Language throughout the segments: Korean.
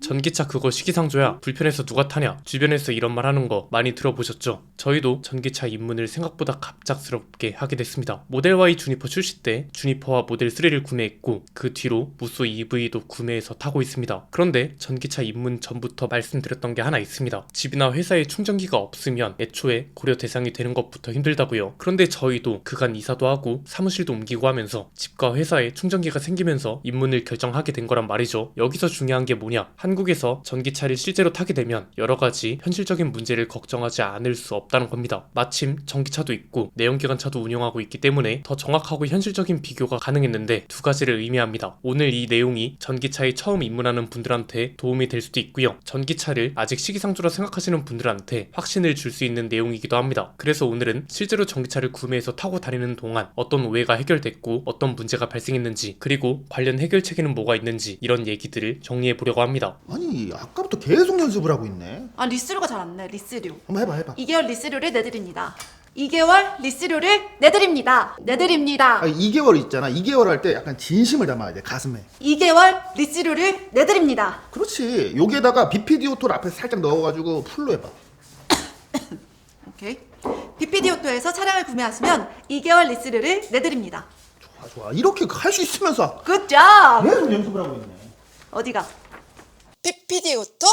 전기차 그거 시기상조야. 불편해서 누가 타냐. 주변에서 이런 말 하는 거 많이 들어보셨죠? 저희도 전기차 입문을 생각보다 갑작스럽게 하게 됐습니다. 모델 Y 주니퍼 출시 때 주니퍼와 모델 3를 구매했고 그 뒤로 무쏘 EV도 구매해서 타고 있습니다. 그런데 전기차 입문 전부터 말씀드렸던 게 하나 있습니다. 집이나 회사에 충전기가 없으면 애초에 고려 대상이 되는 것부터 힘들다고요. 그런데 저희도 그간 이사도 하고 사무실도 옮기고 하면서 집과 회사에 충전기가 생기면서 입문을 결정하게 된 거란 말이죠. 여기서 중요한 게 뭐냐? 한국에서 전기차를 실제로 타게 되면 여러 가지 현실적인 문제를 걱정하지 않을 수 없다는 겁니다. 마침 전기차도 있고 내연기관차도 운영하고 있기 때문에 더 정확하고 현실적인 비교가 가능했는데 두 가지를 의미합니다. 오늘 이 내용이 전기차에 처음 입문하는 분들한테 도움이 될 수도 있고요. 전기차를 아직 시기상조라 생각하시는 분들한테 확신을 줄 수 있는 내용이기도 합니다. 그래서 오늘은 실제로 전기차를 구매해서 타고 다니는 동안 어떤 오해가 해결됐고 어떤 문제가 발생했는지 그리고 관련 해결책에는 뭐가 있는지 이런 얘기들을 정리해 보려고 합니다. 아니 아까부터 계속 연습을 하고 있네. 아, 리스료가 잘 안 내. 리스료. 한번 해봐. 2개월 리스료를 내드립니다. 2개월 리스료를 내드립니다. 내드립니다. 2개월 있잖아. 2개월 할 때 약간 진심을 담아야 돼. 가슴에. 2개월 리스료를 내드립니다. 그렇지. 여기에다가 BPD 오토를 앞에 살짝 넣어가지고 풀로 해봐. 오케이. BPD 오토에서 차량을 구매하시면 2개월 리스료를 내드립니다. 좋아. 이렇게 할 수 있으면서 굿잡! 계속 연습을 하고 있네. 어디가? BPD 오토?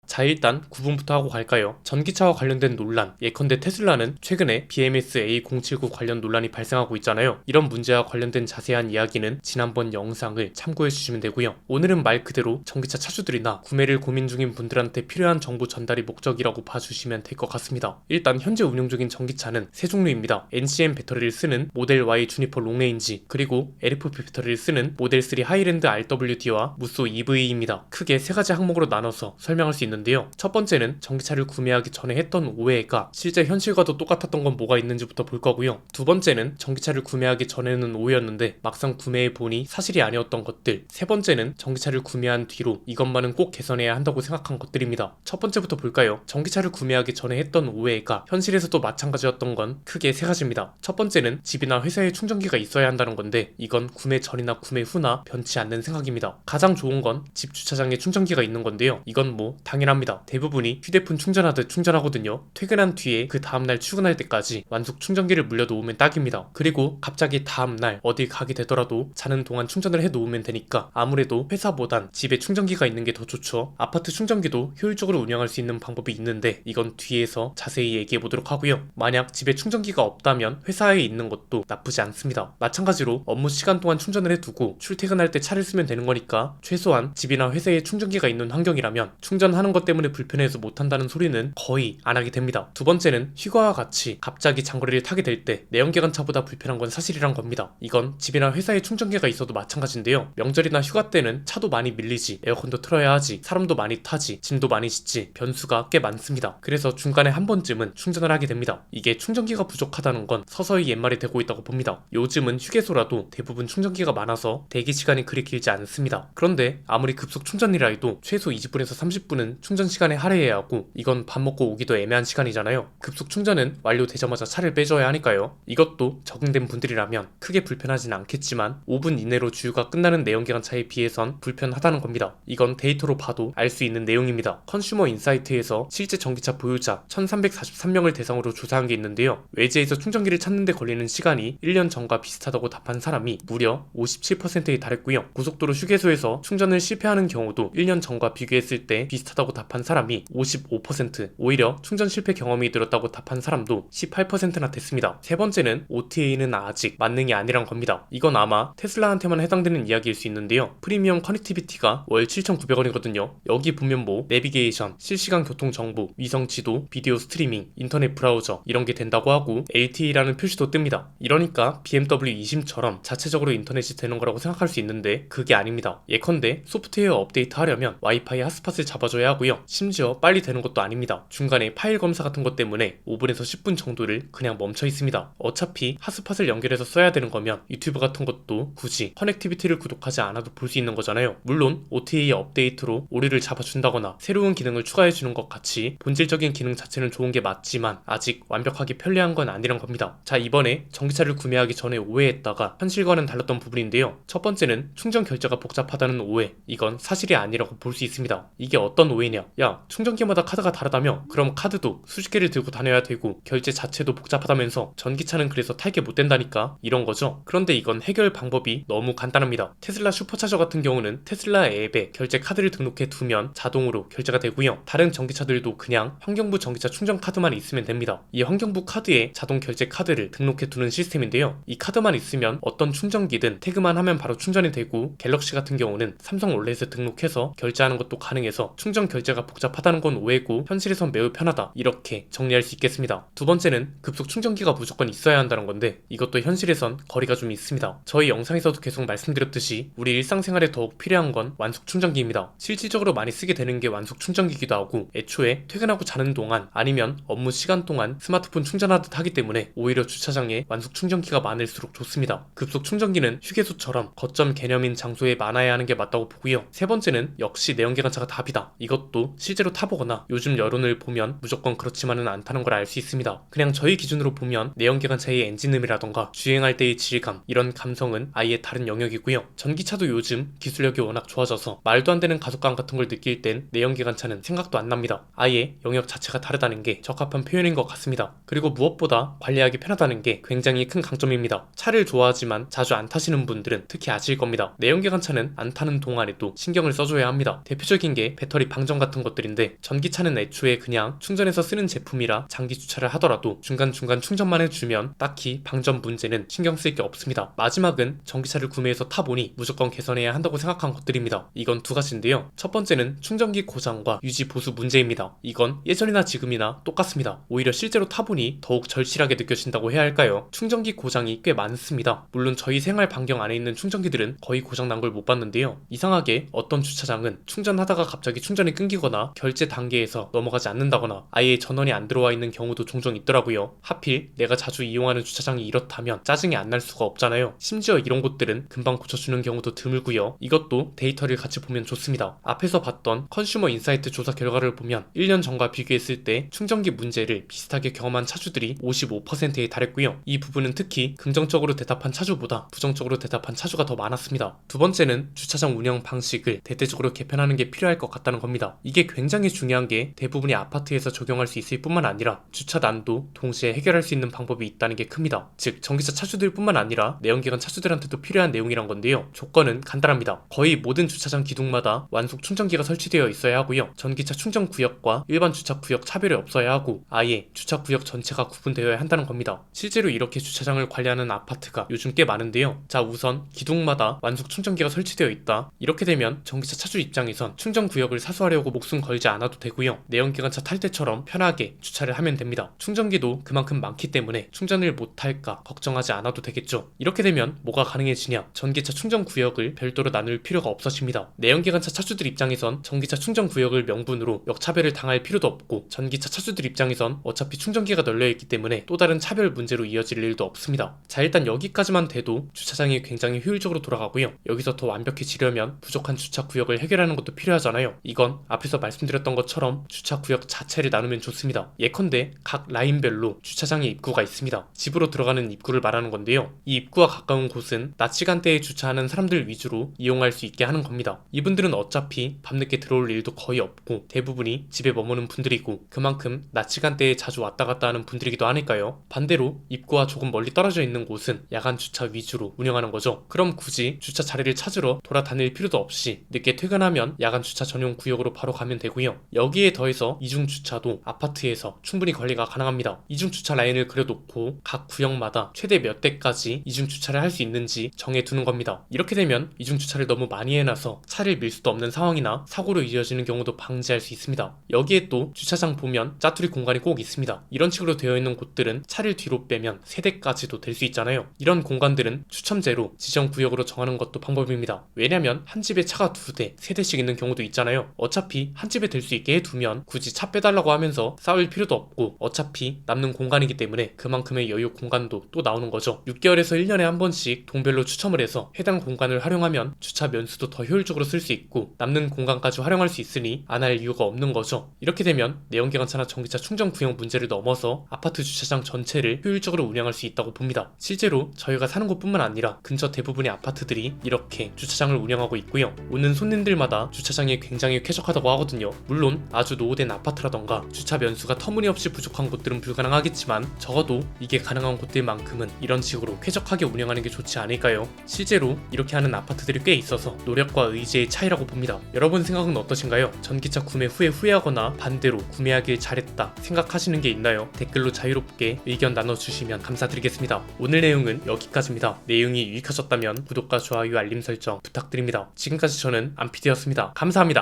자, 일단 구분부터 하고 갈까요? 전기차와 관련된 논란, 예컨대 테슬라는 최근에 BMS A079 관련 논란이 발생하고 있잖아요. 이런 문제와 관련된 자세한 이야기는 지난번 영상을 참고해 주시면 되고요. 오늘은 말 그대로 전기차 차주들이나 구매를 고민 중인 분들한테 필요한 정보 전달이 목적이라고 봐주시면 될 것 같습니다. 일단 현재 운영 중인 전기차는 세 종류입니다. NCM 배터리를 쓰는 모델 Y 주니퍼 롱레인지, 그리고 LFP 배터리를 쓰는 모델 3 하이랜드 RWD와 무쏘 EV입니다. 크게 세 가지 항목으로 나눠서 설명할 수 있는데요. 첫 번째는 전기차를 구매하기 전에 했던 오해가 실제 현실과도 똑같았던 건 뭐가 있는지부터 볼 거고요. 두 번째는 전기차를 구매하기 전에는 오해였는데 막상 구매해 보니 사실이 아니었던 것들. 세 번째는 전기차를 구매한 뒤로 이것만은 꼭 개선해야 한다고 생각한 것들입니다. 첫 번째부터 볼까요? 전기차를 구매하기 전에 했던 오해가 현실에서도 마찬가지였던 건 크게 세 가지입니다. 첫 번째는 집이나 회사에 충전기가 있어야 한다는 건데 이건 구매 전이나 구매 후나 변치 않는 생각입니다. 가장 좋은 건 집 주차장에 충전기가 있는 건데요. 이건 뭐 당연합니다. 대부분이 휴대폰 충전하듯 충전하거든요. 퇴근한 뒤에 그 다음날 출근할 때까지 완숙 충전기를 물려놓으면 딱입니다. 그리고 갑자기 다음날 어딜 가게 되더라도 자는 동안 충전을 해놓으면 되니까 아무래도 회사보단 집에 충전기가 있는 게 더 좋죠. 아파트 충전기도 효율적으로 운영할 수 있는 방법이 있는데 이건 뒤에서 자세히 얘기해 보도록 하고요. 만약 집에 충전기가 없다면 회사에 있는 것도 나쁘지 않습니다. 마찬가지로 업무 시간 동안 충전을 해두고 출퇴근할 때 차를 쓰면 되는 거니까 최소한 집이나 회사에 충전기가 있는 환경이라면 충전하는 것 때문에 불편해서 못한다는 소리는 거의 안 하게 됩니다. 두 번째는 휴가와 같이 갑자기 장거리를 타게 될 때 내연기관차보다 불편한 건 사실이란 겁니다. 이건 집이나 회사에 충전기가 있어도 마찬가지인데요. 명절이나 휴가 때는 차도 많이 밀리지, 에어컨도 틀어야 하지, 사람도 많이 타지, 짐도 많이 싣지, 변수가 꽤 많습니다. 그래서 중간에 한 번쯤은 충전을 하게 됩니다. 이게 충전기가 부족하다는 건 서서히 옛말이 되고 있다고 봅니다. 요즘은 휴게소라도 대부분 충전기가 많아서 대기 시간이 그리 길지 않습니다. 그런데 아무리 급속 충전이라 해도 최소 20분에서 30분은 충전 시간에 할애해야 하고 이건 밥 먹고 오기도 애매한 시간이잖아요. 급속 충전은 완료되자마자 차를 빼줘야 하니까요. 이것도 적응된 분들이라면 크게 불편하진 않겠지만 5분 이내로 주유가 끝나는 내연기관차에 비해선 불편하다는 겁니다. 이건 데이터로 봐도 알 수 있는 내용입니다. 컨슈머 인사이트에서 실제 전기차 보유자 1343명을 대상으로 조사한 게 있는데요. 외지에서 충전기를 찾는 데 걸리는 시간이 1년 전과 비슷하다고 답한 사람이 무려 57%에 달했고요. 고속도로 휴게소에서 충전을 실패하는 경우도 1년 전과 비교했을 때 비슷하다고 답한 사람이 55%, 오히려 충전 실패 경험이 늘었다고 답한 사람도 18%나 됐습니다. 세 번째는 OTA는 아직 만능이 아니란 겁니다. 이건 아마 테슬라한테만 해당되는 이야기일 수 있는데요. 프리미엄 커넥티비티가 월 7,900원이거든요. 여기 보면 뭐 내비게이션, 실시간 교통 정보, 위성 지도, 비디오 스트리밍, 인터넷 브라우저 이런 게 된다고 하고 LTE라는 표시도 뜹니다. 이러니까 BMW 20처럼 자체적으로 인터넷이 되는 거라고 생각할 수 있는데 그게 아닙니다. 예컨대 소프트웨어 업데이트 하려면 와이파이 핫스팟을 잡아줘야 하고요. 되고요. 심지어 빨리 되는 것도 아닙니다. 중간에 파일 검사 같은 것 때문에 5분에서 10분 정도를 그냥 멈춰 있습니다. 어차피 핫스팟을 연결해서 써야 되는 거면 유튜브 같은 것도 굳이 커넥티비티를 구독하지 않아도 볼 수 있는 거잖아요. 물론 OTA 업데이트로 오류를 잡아준다거나 새로운 기능을 추가해주는 것 같이 본질적인 기능 자체는 좋은 게 맞지만 아직 완벽하게 편리한 건 아니란 겁니다. 자, 이번에 전기차를 구매하기 전에 오해했다가 현실과는 달랐던 부분인데요. 첫 번째는 충전 결제가 복잡하다는 오해. 이건 사실이 아니라고 볼 수 있습니다. 이게 어떤 오해냐? 야, 충전기마다 카드가 다르다며? 그럼 카드도 수십 개를 들고 다녀야 되고 결제 자체도 복잡하다면서 전기차는 그래서 탈게 못 된다니까? 이런 거죠. 그런데 이건 해결 방법이 너무 간단합니다. 테슬라 슈퍼차저 같은 경우는 테슬라 앱에 결제 카드를 등록해 두면 자동으로 결제가 되고요. 다른 전기차들도 그냥 환경부 전기차 충전 카드만 있으면 됩니다. 이 환경부 카드에 자동 결제 카드를 등록해 두는 시스템인데요. 이 카드만 있으면 어떤 충전기든 태그만 하면 바로 충전이 되고 갤럭시 같은 경우는 삼성 월렛에 등록해서 결제하는 것도 가능해서 충전 결제가 복잡하다는 건 오해고 현실에선 매우 편하다. 이렇게 정리할 수 있겠습니다. 두 번째는 급속 충전기가 무조건 있어야 한다는 건데 이것도 현실에선 거리가 좀 있습니다. 저희 영상에서도 계속 말씀드렸듯이 우리 일상생활에 더욱 필요한 건 완속 충전기입니다. 실질적으로 많이 쓰게 되는 게 완속 충전기이기도 하고 애초에 퇴근하고 자는 동안 아니면 업무 시간 동안 스마트폰 충전하듯 하기 때문에 오히려 주차장에 완속 충전기가 많을수록 좋습니다. 급속 충전기는 휴게소처럼 거점 개념인 장소에 많아야 하는 게 맞다고 보고요. 세 번째는 역시 내연기관차가 답이다. 이것도 실제로 타보거나 요즘 여론을 보면 무조건 그렇지만은 않다는 걸 알 수 있습니다. 그냥 저희 기준으로 보면 내연기관차의 엔진음이라던가 주행할 때의 질감 이런 감성은 아예 다른 영역이고요. 전기차도 요즘 기술력이 워낙 좋아져서 말도 안 되는 가속감 같은 걸 느낄 땐 내연기관차는 생각도 안 납니다. 아예 영역 자체가 다르다는 게 적합한 표현인 것 같습니다. 그리고 무엇보다 관리하기 편하다는 게 굉장히 큰 강점입니다. 차를 좋아하지만 자주 안 타시는 분들은 특히 아실 겁니다. 내연기관차는 안 타는 동안에도 신경을 써줘야 합니다. 대표적인 게 배터리 방전 같은 것들인데 전기차는 애초에 그냥 충전해서 쓰는 제품이라 장기 주차를 하더라도 중간중간 충전만 해주면 딱히 방전 문제는 신경 쓸 게 없습니다. 마지막은 전기차를 구매해서 타보니 무조건 개선해야 한다고 생각한 것들입니다. 이건 두 가지인데요. 첫 번째는 충전기 고장과 유지 보수 문제입니다. 이건 예전이나 지금이나 똑같습니다. 오히려 실제로 타보니 더욱 절실하게 느껴진다고 해야 할까요? 충전기 고장이 꽤 많습니다. 물론 저희 생활 반경 안에 있는 충전기들은 거의 고장난 걸 못 봤는데요. 이상하게 어떤 주차장은 충전하다가 갑자기 충전이 끊기거나 결제 단계에서 넘어가지 않는다거나 아예 전원이 안 들어와 있는 경우도 종종 있더라고요. 하필 내가 자주 이용하는 주차장이 이렇다면 짜증이 안 날 수가 없잖아요. 심지어 이런 곳들은 금방 고쳐주는 경우도 드물고요. 이것도 데이터를 같이 보면 좋습니다. 앞에서 봤던 컨슈머 인사이트 조사 결과를 보면 1년 전과 비교했을 때 충전기 문제를 비슷하게 경험한 차주들이 55%에 달했고요. 이 부분은 특히 긍정적으로 대답한 차주보다 부정적으로 대답한 차주가 더 많았습니다. 두 번째는 주차장 운영 방식을 대대적으로 개편하는 게 필요할 것 같다는 겁니다. 이게 굉장히 중요한 게 대부분의 아파트에서 적용할 수 있을 뿐만 아니라 주차 난도 동시에 해결할 수 있는 방법이 있다는 게 큽니다. 즉 전기차 차주들 뿐만 아니라 내연기관 차주들한테도 필요한 내용이란 건데요. 조건은 간단합니다. 거의 모든 주차장 기둥마다 완속 충전기가 설치되어 있어야 하고요. 전기차 충전 구역과 일반 주차 구역 차별이 없어야 하고 아예 주차 구역 전체가 구분되어야 한다는 겁니다. 실제로 이렇게 주차장을 관리하는 아파트가 요즘 꽤 많은데요. 자, 우선 기둥마다 완속 충전기가 설치되어 있다. 이렇게 되면 전기차 차주 입장에선 충전 구역을 사수하려고 목숨 걸지 않아도 되고요. 내연기관차 탈 때처럼 편하게 주차를 하면 됩니다. 충전기도 그만큼 많기 때문에 충전을 못할까 걱정하지 않아도 되겠죠. 이렇게 되면 뭐가 가능해지냐? 전기차 충전 구역을 별도로 나눌 필요가 없어집니다. 내연기관차 차주들 입장에선 전기차 충전 구역을 명분으로 역차별을 당할 필요도 없고 전기차 차주들 입장에선 어차피 충전기가 널려있기 때문에 또 다른 차별 문제로 이어질 일도 없습니다. 자, 일단 여기까지만 돼도 주차장이 굉장히 효율적으로 돌아가고요. 여기서 더 완벽해지려면 부족한 주차 구역을 해결하는 것도 필요하잖아요. 이건 앞에서 말씀드렸던 것처럼 주차 구역 자체를 나누면 좋습니다. 예컨대 각 라인별로 주차장의 입구가 있습니다. 집으로 들어가는 입구를 말하는 건데요. 이 입구와 가까운 곳은 낮 시간대에 주차하는 사람들 위주로 이용할 수 있게 하는 겁니다. 이분들은 어차피 밤늦게 들어올 일도 거의 없고 대부분이 집에 머무는 분들이고 그만큼 낮 시간대에 자주 왔다 갔다 하는 분들이기도 하니까요. 반대로 입구와 조금 멀리 떨어져 있는 곳은 야간 주차 위주로 운영하는 거죠. 그럼 굳이 주차 자리를 찾으러 돌아다닐 필요도 없이 늦게 퇴근하면 야간 주차 전용 구역으로 바로 가면 되고요. 여기에 더해서 이중 주차도 아파트에서 충분히 관리가 가능합니다. 이중 주차 라인을 그려놓고 각 구역마다 최대 몇 대까지 이중 주차를 할 수 있는지 정해두는 겁니다. 이렇게 되면 이중 주차를 너무 많이 해놔서 차를 밀 수도 없는 상황이나 사고로 이어지는 경우도 방지할 수 있습니다. 여기에 또 주차장 보면 짜투리 공간이 꼭 있습니다. 이런 식으로 되어 있는 곳들은 차를 뒤로 빼면 3대까지도 될 수 있잖아요. 이런 공간들은 추첨제로 지정 구역으로 정하는 것도 방법입니다. 왜냐면 한 집에 차가 2대, 3대씩 있는 경우도 있잖아요. 어차피 어차피 한 집에 들 수 있게 해두면 굳이 차 빼달라고 하면서 싸울 필요도 없고 어차피 남는 공간이기 때문에 그만큼의 여유 공간도 또 나오는 거죠. 6개월에서 1년에 한 번씩 동별로 추첨을 해서 해당 공간을 활용하면 주차 면수도 더 효율적으로 쓸 수 있고 남는 공간까지 활용할 수 있으니 안 할 이유가 없는 거죠. 이렇게 되면 내연기관차나 전기차 충전 구역 문제를 넘어서 아파트 주차장 전체를 효율적으로 운영할 수 있다고 봅니다. 실제로 저희가 사는 곳뿐만 아니라 근처 대부분의 아파트들이 이렇게 주차장을 운영하고 있고요. 오는 손님들마다 주차장이 굉장히 쾌적하다고 하거든요. 물론 아주 노후된 아파트라던가 주차 면수가 터무니없이 부족한 곳들은 불가능하겠지만 적어도 이게 가능한 곳들만큼은 이런 식으로 쾌적하게 운영하는 게 좋지 않을까요? 실제로 이렇게 하는 아파트들이 꽤 있어서 노력과 의지의 차이라고 봅니다. 여러분 생각은 어떠신가요? 전기차 구매 후에 후회하거나 반대로 구매하길 잘했다 생각하시는 게 있나요? 댓글로 자유롭게 의견 나눠주시면 감사드리겠습니다. 오늘 내용은 여기까지입니다. 내용이 유익하셨다면 구독과 좋아요 알림 설정 부탁드립니다. 지금까지 저는 안피디였습니다. 감사합니다.